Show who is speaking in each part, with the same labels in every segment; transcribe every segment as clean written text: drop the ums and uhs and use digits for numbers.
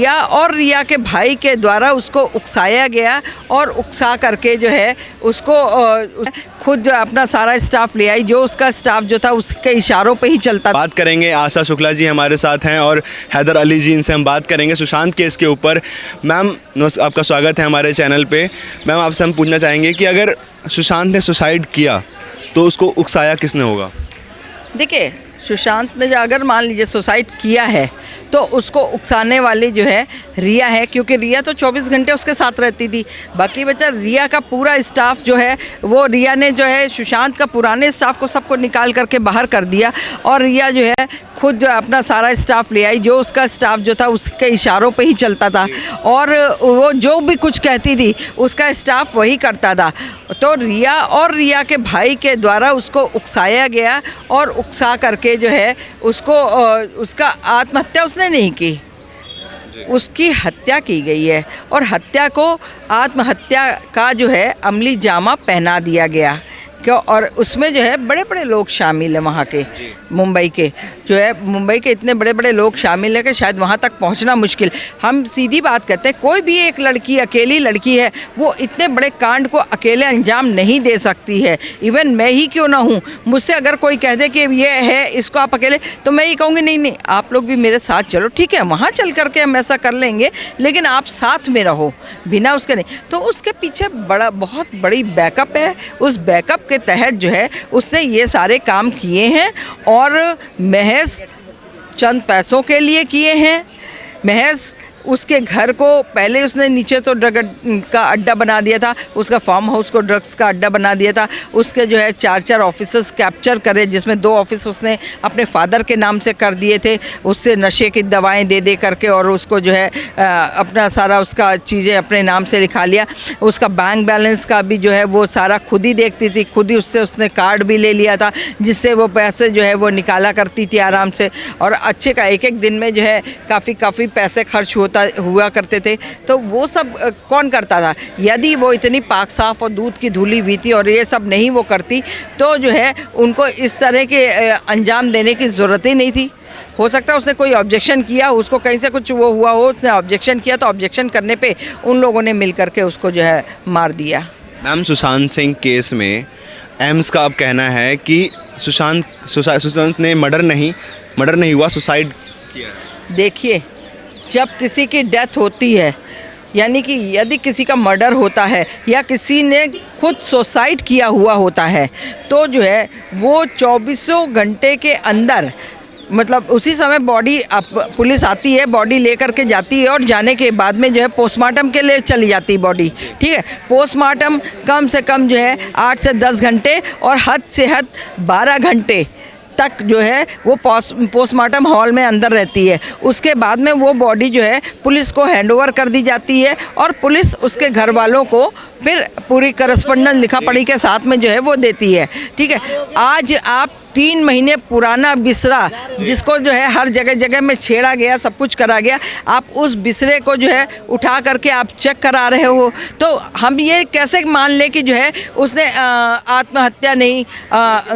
Speaker 1: रिया और रिया के भाई के द्वारा उसको उकसाया गया और उकसा करके जो है उसको खुद अपना सारा स्टाफ ले आई, जो उसका स्टाफ जो था उसके इशारों पे ही चलता।
Speaker 2: बात करेंगे, आशा शुक्ला जी हमारे साथ हैं और हैदर अली जी, इनसे हम बात करेंगे सुशांत केस के ऊपर। मैम आपका स्वागत है हमारे चैनल पे। मैम आपसे हम पूछना चाहेंगे कि अगर सुशांत ने सुसाइड किया तो उसको उकसाया किसने होगा?
Speaker 1: देखिए, सुशांत ने अगर मान लीजिए सुसाइड किया है तो उसको उकसाने वाली जो है रिया है, क्योंकि रिया तो 24 घंटे उसके साथ रहती थी। बाकी बचा रिया का पूरा स्टाफ जो है वो रिया ने जो है सुशांत का पुराने स्टाफ को सबको निकाल करके बाहर कर दिया और रिया जो है खुद अपना सारा स्टाफ ले आई, जो उसका स्टाफ जो था उसके इशारों पे ही चलता था और वो जो भी कुछ कहती थी उसका स्टाफ वही करता था। तो रिया और रिया के भाई के द्वारा उसको उकसाया गया और उकसा करके जो है उसको उसका आत्महत्या उसने नहीं की, उसकी हत्या की गई है और हत्या को आत्महत्या का जो है अमली जामा पहना दिया गया। क्यों? और उसमें जो है बड़े बड़े लोग शामिल हैं वहाँ के, मुंबई के जो है, मुंबई के इतने बड़े बड़े लोग शामिल हैं कि शायद वहाँ तक पहुँचना मुश्किल। हम सीधी बात करते हैं, कोई भी एक लड़की, अकेली लड़की है, वो इतने बड़े कांड को अकेले अंजाम नहीं दे सकती है। इवन मैं ही क्यों ना हूँ, मुझसे अगर कोई कह दे कि ये है इसको आप अकेले, तो मैं ये कहूँगी नहीं नहीं आप लोग भी मेरे साथ चलो, ठीक है वहाँ चल करके हम ऐसा कर लेंगे, लेकिन आप साथ में रहो, बिना उसके नहीं। तो उसके पीछे बड़ा बहुत बड़ी बैकअप है, उस बैकअप के तहत जो है उसने ये सारे काम किए हैं और महज चंद पैसों के लिए किए हैं। महज उसके घर को पहले उसने नीचे तो ड्रग का अड्डा बना दिया था, उसका फार्म हाउस को ड्रग्स का अड्डा बना दिया था। उसके जो है 4 ऑफिसर्स कैप्चर करे, जिसमें 2 ऑफिस उसने अपने फादर के नाम से कर दिए थे, उससे नशे की दवाएं दे दे करके और उसको जो है अपना सारा उसका चीज़ें अपने नाम से लिखा लिया। उसका बैंक बैलेंस का भी जो है वो सारा खुद ही देखती थी, खुद ही उससे उसने कार्ड भी ले लिया था, जिससे वो पैसे जो है वो निकाला करती थी आराम से और अच्छे का एक दिन में जो है काफ़ी पैसे खर्च हुआ करते थे। तो वो सब कौन करता था? यदि वो इतनी पाक साफ और दूध की धुली हुई थी और ये सब नहीं वो करती तो जो है उनको इस तरह के अंजाम देने की ज़रूरत ही नहीं थी। हो सकता है उसने कोई ऑब्जेक्शन किया, उसको कहीं से कुछ वो हुआ हो, उसने ऑब्जेक्शन किया तो ऑब्जेक्शन करने पे उन लोगों ने मिल करके उसको जो है मार दिया।
Speaker 2: मैम सुशांत सिंह केस में एम्स का अब कहना है कि सुशांत ने मर्डर नहीं हुआ, सुसाइड किया।
Speaker 1: देखिए, जब किसी की डेथ होती है, यानी कि यदि किसी का मर्डर होता है या किसी ने खुद सुसाइड किया हुआ होता है, तो जो है वो 24 घंटे के अंदर, मतलब उसी समय बॉडी पुलिस आती है, बॉडी लेकर के जाती है और जाने के बाद में जो है पोस्टमार्टम के लिए चली जाती है बॉडी, ठीक है। पोस्टमार्टम कम से कम जो है 8 से 10 घंटे और हद से हद 12 घंटे तक जो है वो पोस्टमार्टम हॉल में अंदर रहती है। उसके बाद में वो बॉडी जो है पुलिस को हैंडओवर कर दी जाती है और पुलिस उसके घर वालों को फिर पूरी करस्पॉन्डेंस लिखा पढ़ी के साथ में जो है वो देती है, ठीक है। आज आप 3 महीने पुराना बिसरा, जिसको जो है हर जगह जगह में छेड़ा गया, सब कुछ करा गया, आप उस बिसरे को जो है उठा करके आप चेक करा रहे हो, तो हम ये कैसे मान लें कि जो है उसने आत्महत्या नहीं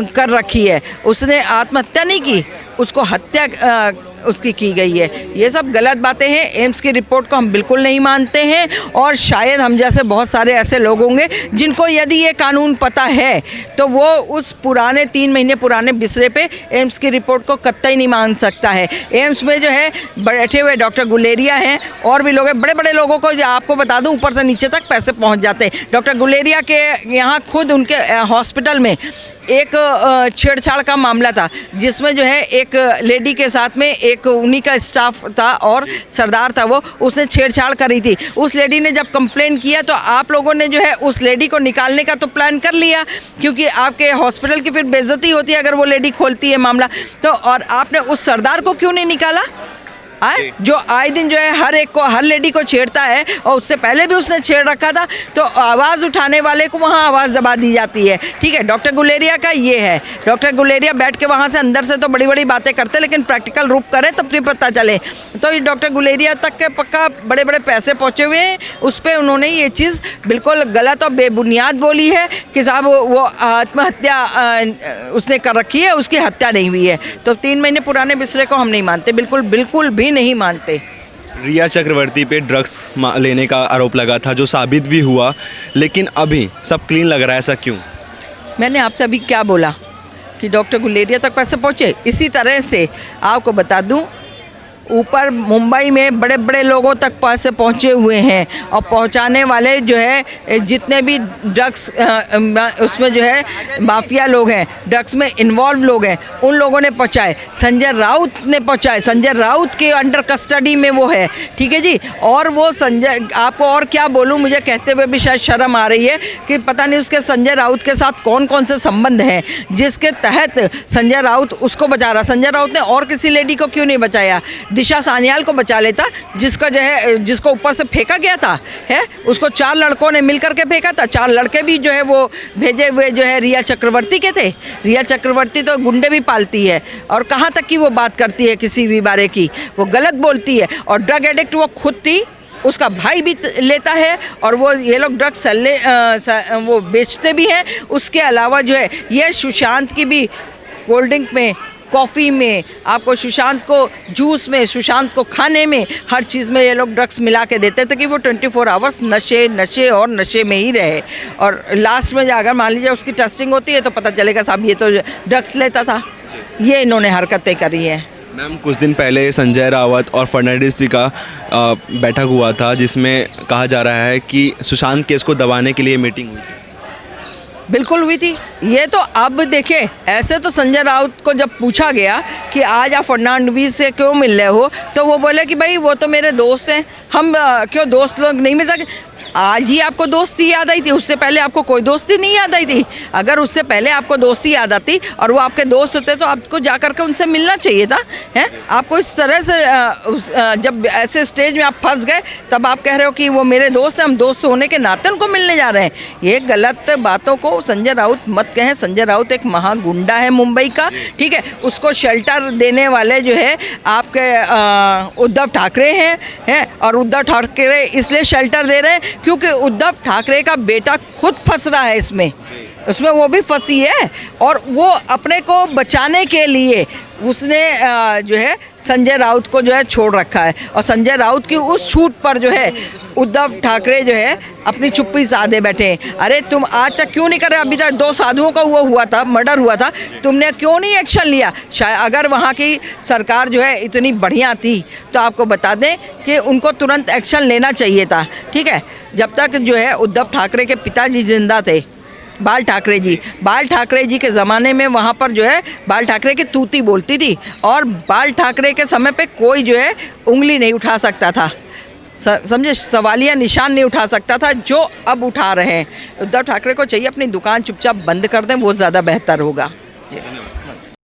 Speaker 1: कर रखी है? उसने आत्महत्या नहीं की, उसको हत्या उसकी की गई है। ये सब गलत बातें हैं। एम्स की रिपोर्ट को हम बिल्कुल नहीं मानते हैं और शायद हम जैसे बहुत सारे ऐसे लोग होंगे जिनको यदि ये कानून पता है तो वो उस पुराने 3 महीने पुराने बिसरे पे एम्स की रिपोर्ट को कतई नहीं मान सकता है। एम्स में जो है बैठे हुए डॉक्टर गुलेरिया हैं और भी लोग हैं, बड़े बड़े लोगों को आपको बता दूं ऊपर से नीचे तक पैसे पहुंच जाते हैं। डॉक्टर गुलेरिया के यहाँ खुद उनके हॉस्पिटल में एक छेड़छाड़ का मामला था, जिसमें जो है एक लेडी के साथ में एक उन्हीं का स्टाफ था और सरदार था, वो उसने छेड़छाड़ करी थी। उस लेडी ने जब कंप्लेन किया तो आप लोगों ने जो है उस लेडी को निकालने का तो प्लान कर लिया, क्योंकि आपके हॉस्पिटल की फिर बेइज्जती होती है अगर वो लेडी खोलती है मामला तो। और आपने उस सरदार को क्यों नहीं निकाला? जो आए दिन जो है हर एक को, हर लेडी को छेड़ता है और उससे पहले भी उसने छेड़ रखा था, तो आवाज़ उठाने वाले को वहाँ आवाज़ दबा दी जाती है, ठीक है। डॉक्टर गुलेरिया का ये है, डॉक्टर गुलेरिया बैठ के वहाँ से अंदर से तो बड़ी बड़ी बातें करते, लेकिन प्रैक्टिकल रूप करें तब भी पता चले। तो ये डॉक्टर गुलेरिया तक के पक्का बड़े बड़े पैसे पहुँचे हुए हैं, उस पर उन्होंने ये चीज़ बिल्कुल गलत और बेबुनियाद बोली है कि साहब वो आत्महत्या उसने कर रखी है, उसकी हत्या नहीं हुई है। तो 3 महीने पुराने बिसरे को हम नहीं मानते, बिल्कुल बिल्कुल भी नहीं मानते।
Speaker 2: रिया चक्रवर्ती पे ड्रग्स लेने का आरोप लगा था, जो साबित भी हुआ, लेकिन अभी सब क्लीन लग रहा है, ऐसा क्यों?
Speaker 1: मैंने आपसे अभी क्या बोला कि डॉक्टर गुलेरिया तक पैसे पहुँचे। इसी तरह से आपको बता दूं, ऊपर मुंबई में बड़े बड़े लोगों तक पैसे पहुंचे हुए हैं, और पहुंचाने वाले जो है जितने भी ड्रग्स उसमें जो है माफिया लोग हैं, ड्रग्स में इन्वॉल्व लोग हैं, उन लोगों ने पहुंचाए। संजय राउत ने पहुंचाए, संजय राउत के अंडर कस्टडी में वो है, ठीक है जी। और वो संजय, आपको और क्या बोलूं, मुझे कहते हुए भी शायद शर्म आ रही है कि पता नहीं उसके संजय राउत के साथ कौन कौन से संबंध हैं जिसके तहत संजय राउत उसको बचा रहा। संजय राउत ने और किसी लेडी को क्यों नहीं बचाया? दिशा सान्याल को बचा लेता, जिसका जो है जिसको ऊपर से फेंका गया था, है उसको 4 लड़कों ने मिलकर के फेंका था। 4 लड़के भी जो है वो भेजे हुए जो है रिया चक्रवर्ती के थे। रिया चक्रवर्ती तो गुंडे भी पालती है, और कहाँ तक की वो बात करती है किसी भी बारे की, वो गलत बोलती है। और ड्रग एडिक्ट वो खुद थी, उसका भाई भी लेता है, और वो ये लोग ड्रग्स वो बेचते भी हैं। उसके अलावा जो है ये सुशांत की भी कोल्ड ड्रिंक में, कॉफ़ी में, आपको सुशांत को जूस में, सुशांत को खाने में, हर चीज़ में ये लोग ड्रग्स मिला के देते थे कि वो 24 आवर्स नशे और नशे में ही रहे। और लास्ट में अगर मान लीजिए उसकी टेस्टिंग होती है तो पता चलेगा साहब ये तो ड्रग्स लेता था। ये इन्होंने हरकतें करी हैं।
Speaker 2: मैम, कुछ दिन पहले संजय रावत और फर्नांडिस जी का बैठक हुआ था, जिसमें कहा जा रहा है कि सुशांत केस को दबाने के लिए मीटिंग हुई थी।
Speaker 1: बिल्कुल हुई थी। ये तो अब देखिए, ऐसे तो संजय राउत को जब पूछा गया कि आज आप फर्नांडिस से क्यों मिल रहे हो, तो वो बोले कि भाई वो तो मेरे दोस्त हैं, हम क्यों दोस्त लोग नहीं मिल सकते। आज ही आपको दोस्ती याद आई थी, उससे पहले आपको कोई दोस्ती नहीं याद आई थी। अगर उससे पहले आपको दोस्ती याद आती और वो आपके दोस्त होते तो आपको जा कर के उनसे मिलना चाहिए था, हैं? आपको इस तरह से जब ऐसे स्टेज में आप फंस गए तब आप कह रहे हो कि वो मेरे दोस्त हैं, हम दोस्त होने के नाते उनको मिलने जा रहे हैं। ये गलत बातों को संजय राउत मत कहें। संजय राउत एक महागुंडा है मुंबई का, ठीक है। उसको शेल्टर देने वाले जो है आपके उद्धव ठाकरे हैं, और उद्धव ठाकरे इसलिए शेल्टर दे रहे हैं क्योंकि उद्धव ठाकरे का बेटा खुद फंस रहा है उसमें वो भी फंसी है, और वो अपने को बचाने के लिए उसने जो है संजय राउत को जो है छोड़ रखा है। और संजय राउत की उस छूट पर जो है उद्धव ठाकरे जो है अपनी चुप्पी साधे बैठे हैं। अरे तुम आज तक क्यों नहीं कर रहे? अभी तक 2 साधुओं का हुआ था, मर्डर हुआ था, तुमने क्यों नहीं एक्शन लिया? शायद अगर वहाँ की सरकार जो है इतनी बढ़िया थी तो आपको बता दें कि उनको तुरंत एक्शन लेना चाहिए था, ठीक है। जब तक जो है उद्धव ठाकरे के पिताजी जिंदा थे, बाल ठाकरे जी के ज़माने में वहाँ पर जो है बाल ठाकरे की तूती बोलती थी, और बाल ठाकरे के समय पे कोई जो है उंगली नहीं उठा सकता था, समझे, सवालिया निशान नहीं उठा सकता था, जो अब उठा रहे हैं। उद्धव ठाकरे को चाहिए अपनी दुकान चुपचाप बंद कर दें, वो ज़्यादा बेहतर होगा। जी।